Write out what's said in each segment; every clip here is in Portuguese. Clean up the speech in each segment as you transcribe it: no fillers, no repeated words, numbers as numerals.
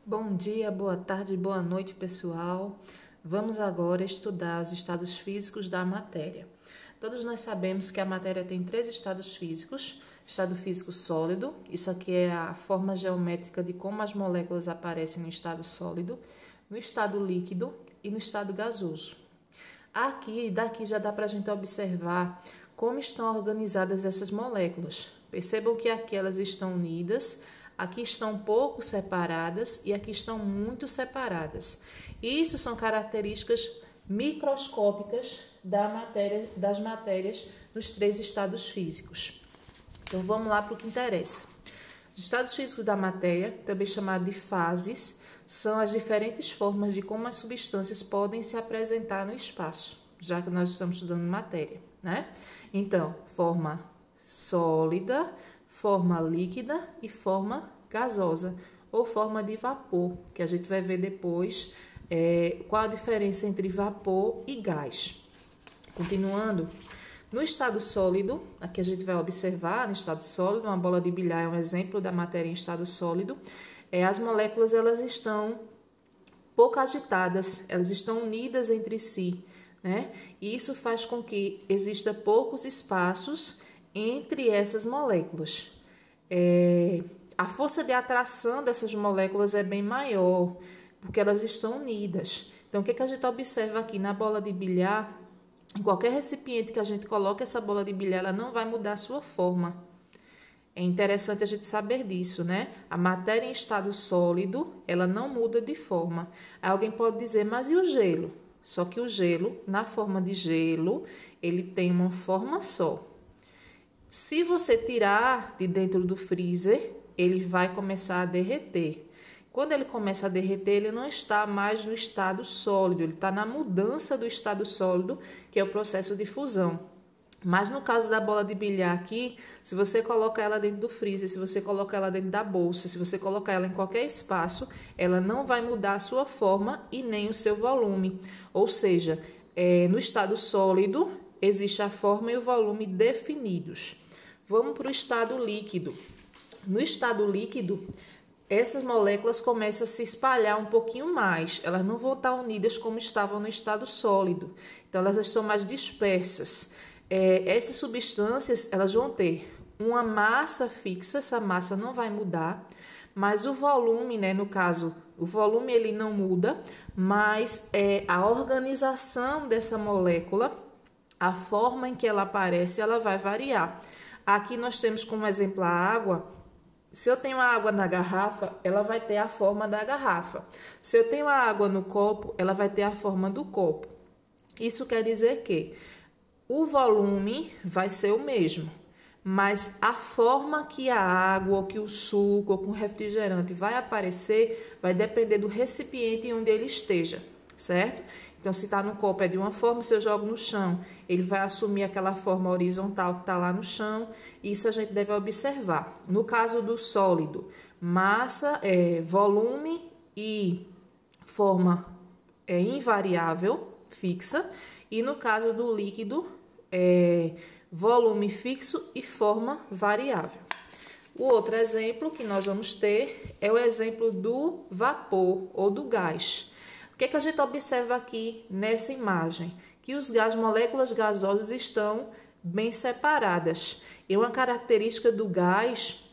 Bom dia, boa tarde, boa noite, pessoal. Vamos agora estudar os estados físicos da matéria. Todos nós sabemos que a matéria tem três estados físicos. Estado físico sólido, isso aqui é a forma geométrica de como as moléculas aparecem no estado sólido, no estado líquido e no estado gasoso. Daqui já dá para a gente observar como estão organizadas essas moléculas. Percebam que aqui elas estão unidas, aqui estão um pouco separadas e aqui estão muito separadas. Isso são características microscópicas das matérias nos três estados físicos. Então vamos lá para o que interessa. Os estados físicos da matéria, também chamados de fases, são as diferentes formas de como as substâncias podem se apresentar no espaço, já que nós estamos estudando matéria, né? Então, forma sólida, forma líquida e forma gasosa, ou forma de vapor, que a gente vai ver depois qual a diferença entre vapor e gás. Continuando, no estado sólido, aqui a gente vai observar, no estado sólido, uma bola de bilhar é um exemplo da matéria em estado sólido, as moléculas elas estão pouco agitadas, elas estão unidas entre si, né? E isso faz com que exista poucos espaços entre essas moléculas. A força de atração dessas moléculas é bem maior, porque elas estão unidas. Então, o que a gente observa aqui na bola de bilhar? Em qualquer recipiente que a gente coloque essa bola de bilhar, ela não vai mudar a sua forma. É interessante a gente saber disso, né? A matéria em estado sólido, ela não muda de forma. Aí alguém pode dizer, mas e o gelo? Só que o gelo, na forma de gelo, ele tem uma forma só. Se você tirar de dentro do freezer, ele vai começar a derreter. Quando ele começa a derreter, ele não está mais no estado sólido, ele está na mudança do estado sólido, que é o processo de fusão. Mas no caso da bola de bilhar aqui, se você colocar ela dentro do freezer, se você colocar ela dentro da bolsa, se você colocar ela em qualquer espaço, ela não vai mudar a sua forma e nem o seu volume. Ou seja, no estado sólido, existe a forma e o volume definidos. Vamos para o estado líquido. No estado líquido, essas moléculas começam a se espalhar um pouquinho mais. Elas não vão estar unidas como estavam no estado sólido. Então, elas estão mais dispersas. Essas substâncias, elas vão ter uma massa fixa, essa massa não vai mudar, mas o volume, né, no caso, o volume ele não muda, mas a organização dessa molécula, a forma em que ela aparece, ela vai variar. Aqui nós temos como exemplo a água. Se eu tenho a água na garrafa, ela vai ter a forma da garrafa. Se eu tenho a água no copo, ela vai ter a forma do copo. Isso quer dizer que o volume vai ser o mesmo, mas a forma que a água, ou que o suco, ou que o refrigerante vai aparecer, vai depender do recipiente onde ele esteja, certo? Então, se está no copo é de uma forma, se eu jogo no chão, ele vai assumir aquela forma horizontal que está lá no chão. Isso a gente deve observar. No caso do sólido, massa, volume e forma invariável, fixa. E no caso do líquido, volume fixo e forma variável. O outro exemplo que nós vamos ter é o exemplo do vapor ou do gás. O que a gente observa aqui nessa imagem? Que as moléculas gasosas estão bem separadas. E uma característica do gás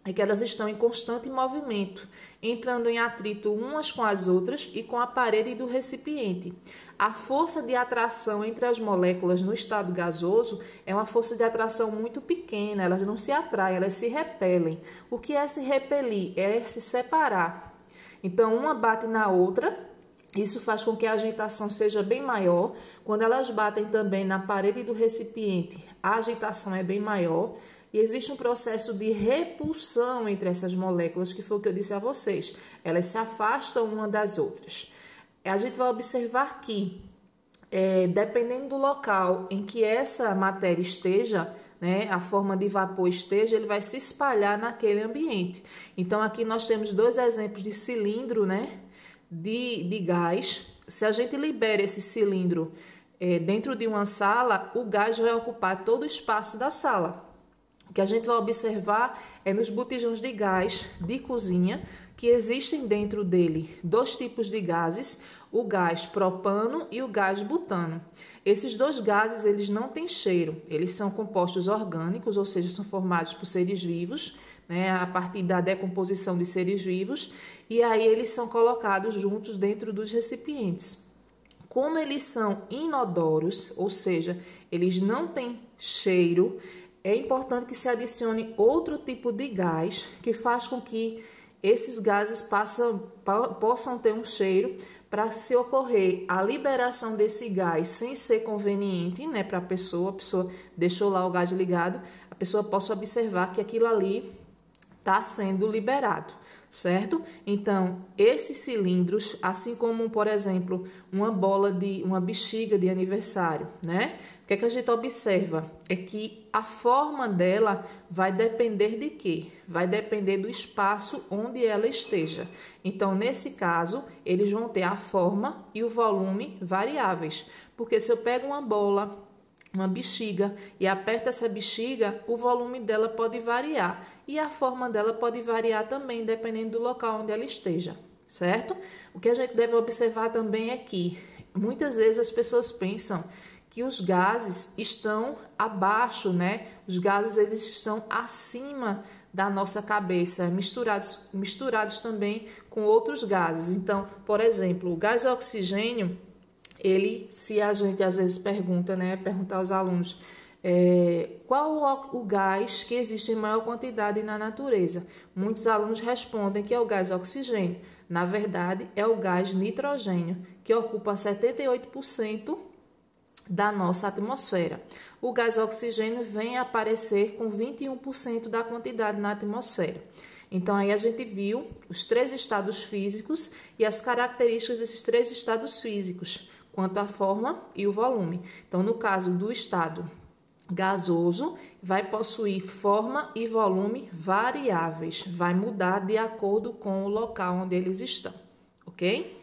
é que elas estão em constante movimento, entrando em atrito umas com as outras e com a parede do recipiente. A força de atração entre as moléculas no estado gasoso é uma força de atração muito pequena, elas não se atraem, elas se repelem. O que é se repelir? É se separar. Então, uma bate na outra. Isso faz com que a agitação seja bem maior. Quando elas batem também na parede do recipiente, a agitação é bem maior. E existe um processo de repulsão entre essas moléculas, que foi o que eu disse a vocês. Elas se afastam uma das outras. A gente vai observar que, dependendo do local em que essa matéria esteja, né, a forma de vapor esteja, ele vai se espalhar naquele ambiente. Então, aqui nós temos dois exemplos de cilindro, né? De gás. Se a gente libera esse cilindro dentro de uma sala, o gás vai ocupar todo o espaço da sala. O que a gente vai observar é nos botijões de gás de cozinha, que existem dentro dele dois tipos de gases, o gás propano e o gás butano. Esses dois gases, eles não têm cheiro, eles são compostos orgânicos, ou seja, são formados por seres vivos, né, a partir da decomposição de seres vivos, e aí eles são colocados juntos dentro dos recipientes. Como eles são inodoros, ou seja, eles não têm cheiro, é importante que se adicione outro tipo de gás que faz com que esses gases possam ter um cheiro, para se ocorrer a liberação desse gás sem ser conveniente, né, para a pessoa deixou lá o gás ligado, a pessoa possa observar que aquilo ali está sendo liberado, certo? Então, esses cilindros, assim como, por exemplo, uma bexiga de aniversário, né? O que é que a gente observa? É que a forma dela vai depender de quê? Vai depender do espaço onde ela esteja. Então, nesse caso, eles vão ter a forma e o volume variáveis. Porque se eu pego uma bola, uma bexiga, e aperto essa bexiga, o volume dela pode variar. E a forma dela pode variar também, dependendo do local onde ela esteja, certo? O que a gente deve observar também é que, muitas vezes as pessoas pensam que os gases estão abaixo, né? Os gases, eles estão acima da nossa cabeça, misturados também com outros gases. Então, por exemplo, o gás oxigênio, se a gente às vezes pergunta, né? Perguntar aos alunos, qual o gás que existe em maior quantidade na natureza? Muitos alunos respondem que é o gás oxigênio. Na verdade, é o gás nitrogênio, que ocupa 78% da nossa atmosfera. O gás oxigênio vem a aparecer com 21% da quantidade na atmosfera. Então, aí a gente viu os três estados físicos e as características desses três estados físicos, quanto à forma e o volume. Então, no caso do estado gasoso, vai possuir forma e volume variáveis, vai mudar de acordo com o local onde eles estão, ok?